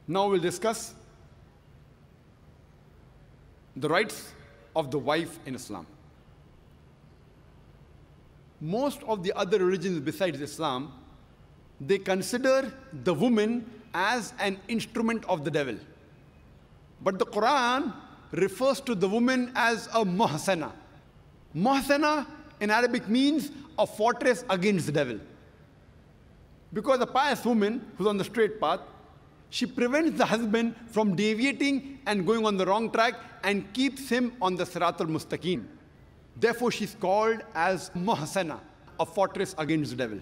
Now we'll discuss the rights of the wife in Islam. Most of the other religions besides Islam, they consider the woman as an instrument of the devil. But the Quran refers to the woman as a muhsana. Muhsana in Arabic means a fortress against the devil. Because a pious woman who's on the straight path, she prevents the husband from deviating and going on the wrong track and keeps him on the Siratul Mustaqim. Therefore, she's called as muhsana, a fortress against the devil.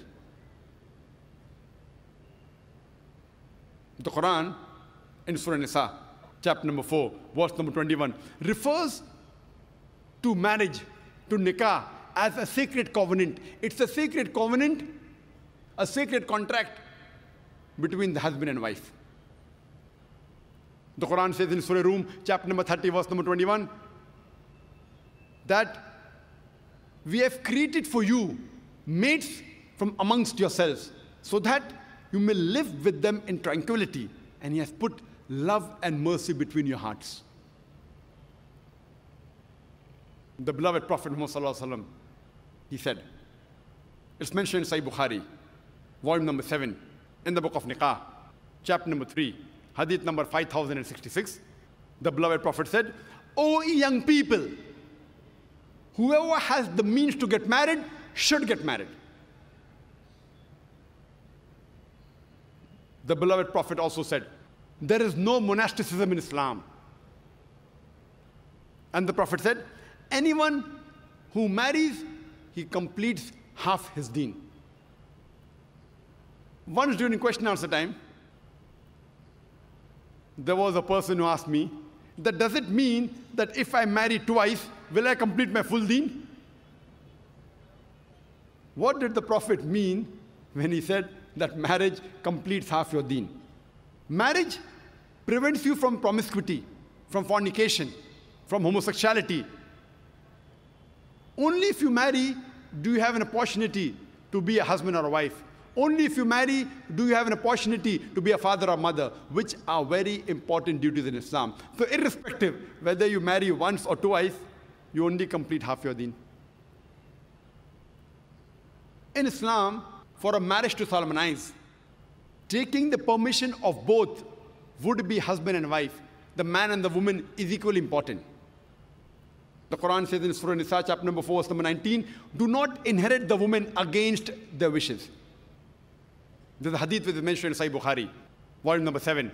The Quran in Surah Nisa, chapter number 4, verse number 21, refers to marriage, to nikah, as a sacred covenant. It's a sacred covenant, a sacred contract between the husband and wife. The Quran says in Surah Rum, chapter number 30, verse number 21, that we have created for you mates from amongst yourselves, so that you may live with them in tranquility, and He has put love and mercy between your hearts. The beloved Prophet Muhammad, he said, it's mentioned in Sahih Bukhari, volume number 7, in the book of Nikah, chapter number 3, hadith number 5066. The beloved Prophet said, "O young people, whoever has the means to get married should get married." The beloved Prophet also said, there is no monasticism in Islam. And the Prophet said, anyone who marries, he completes half his deen. Once during question and answer time, there was a person who asked me, that does it mean that if I marry twice, will I complete my full deen? What did the Prophet mean when he said that marriage completes half your deen? Marriage prevents you from promiscuity, from fornication, from homosexuality. Only if you marry do you have an opportunity to be a husband or a wife. Only if you marry do you have an opportunity to be a father or mother, which are very important duties in Islam. So irrespective whether you marry once or twice, you only complete half your deen. In Islam, for a marriage to solemnize, taking the permission of both would-be husband and wife, the man and the woman, is equally important. The Quran says in Surah Nisa, chapter number 4, verse number 19, do not inherit the woman against their wishes. There's a hadith which is mentioned in Sahih Bukhari, volume number 7,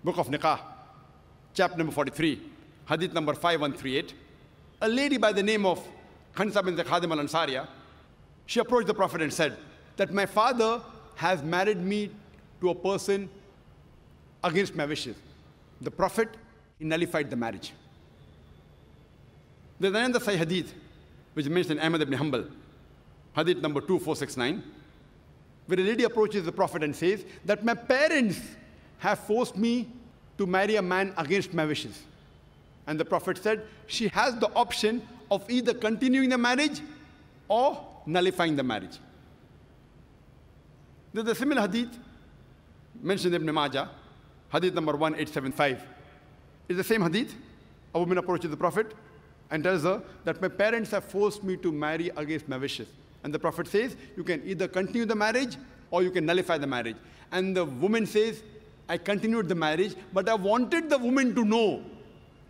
book of Nikah, chapter number 43, hadith number 5138. A lady by the name of Khansa bin Khadim al-Ansariya, she approached the Prophet and said that my father has married me to a person against my wishes. The Prophet, he nullified the marriage. There's another Sahih hadith which is mentioned in Ahmad ibn Hanbal, hadith number 2469, where a lady approaches the Prophet and says that my parents have forced me to marry a man against my wishes. And the Prophet said she has the option of either continuing the marriage or nullifying the marriage. There's a similar hadith mentioned in Ibn Majah, hadith number 1875. It's the same hadith. A woman approaches the Prophet and tells her that my parents have forced me to marry against my wishes. And the Prophet says, you can either continue the marriage or you can nullify the marriage. And the woman says, I continued the marriage, but I wanted the woman to know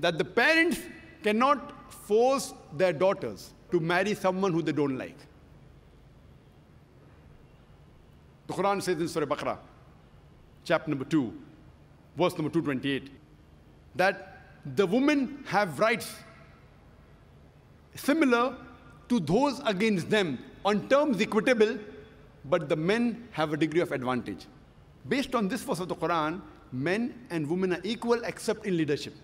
that the parents cannot force their daughters to marry someone who they don't like. The Quran says in Surah Baqarah, chapter number 2, verse number 228, that the women have rights similar to those against them on terms equitable, but the men have a degree of advantage. Based on this verse of the Quran, men and women are equal except in leadership.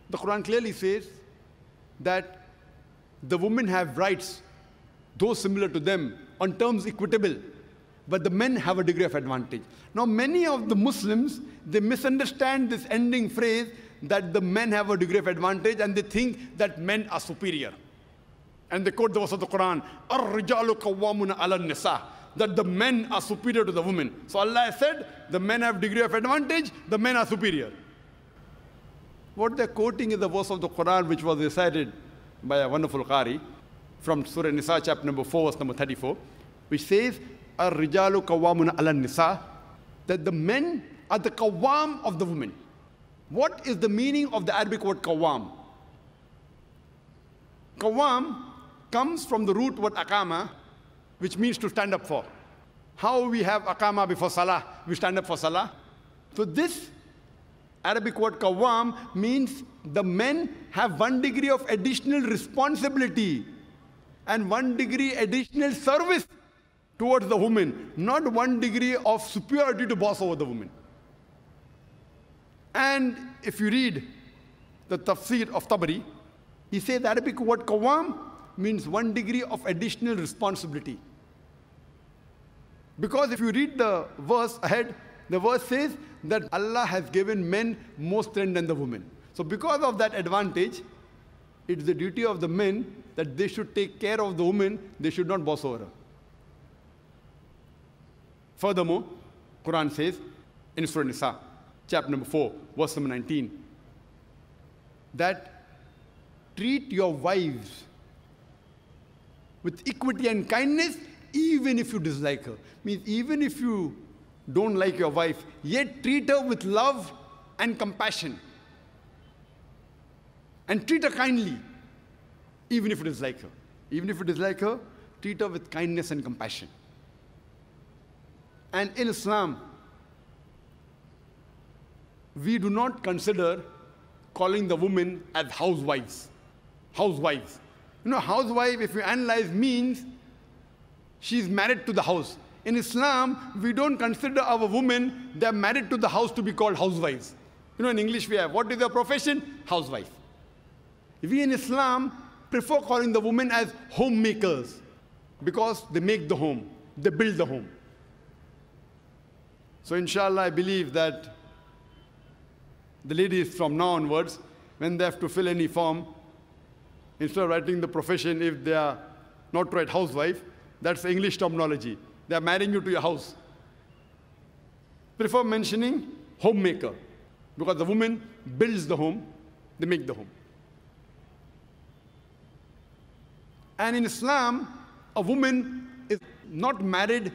The Quran clearly says that the women have rights, those similar to them, on terms equitable, but the men have a degree of advantage. Now, many of the Muslims, they misunderstand this ending phrase that the men have a degree of advantage, and they think that men are superior. And they quote the verse of the Quran, "Ar-rijalu qawwamuna 'ala an-nisa." that the men are superior to the women. So Allah has said, the men have degree of advantage, the men are superior. What they're quoting is the verse of the Quran which was recited by a wonderful Qari from Surah Nisa, chapter number 4, verse number 34, which says, Ar-rijalu qawwamun 'ala nisa, that the men are the qawwam of the women. What is the meaning of the Arabic word qawwam? Qawwam comes from the root word aqama, which means to stand up for. How we have aqama before salah, we stand up for salah. So this Arabic word qawwam means the men have 1 degree of additional responsibility and 1 degree additional service towards the woman, not 1 degree of superiority to boss over the woman. And if you read the tafsir of Tabari, he says the Arabic word qawwam means 1 degree of additional responsibility. Because if you read the verse ahead, the verse says that Allah has given men more strength than the women. So because of that advantage, it's the duty of the men that they should take care of the woman, they should not boss over her. Furthermore, Quran says in Surah Nisa, chapter number 4, verse number 19, that treat your wives with equity and kindness, even if you dislike her. Means even if you don't like your wife, yet treat her with love and compassion. And treat her kindly, even if you dislike her. Even if you dislike her, treat her with kindness and compassion. And in Islam, we do not consider calling the women as housewives. Housewives. You know, housewife, if you analyze, means she's married to the house. In Islam, we don't consider our women, they're married to the house, to be called housewives. You know, in English we have, what is their profession? Housewife. We in Islam prefer calling the women as homemakers because they make the home, they build the home. So inshallah, I believe that the ladies from now onwards, when they have to fill any form, instead of writing the profession, if they are not right housewife, that's English terminology. They are marrying you to your house. Prefer mentioning homemaker, because the woman builds the home, they make the home. And in Islam, a woman is not married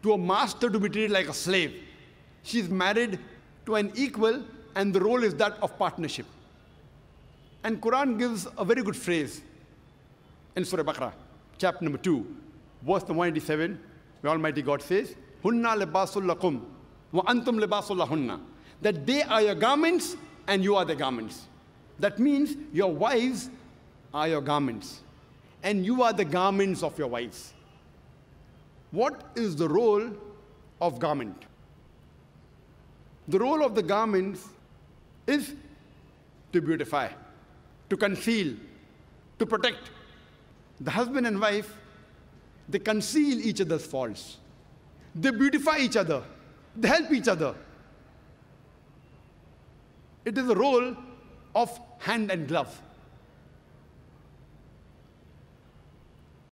to a master to be treated like a slave. She is married to an equal, and the role is that of partnership. And Quran gives a very good phrase in Surah Baqarah, chapter number 2, verse number 187, where Almighty God says, Hunna libasul lakum wa antum libasul lahunna. That they are your garments and you are the garments. That means your wives are your garments and you are the garments of your wives. What is the role of garment? The role of the garments is to beautify, to conceal, to protect. The husband and wife, they conceal each other's faults. They beautify each other. They help each other. It is a role of hand and glove.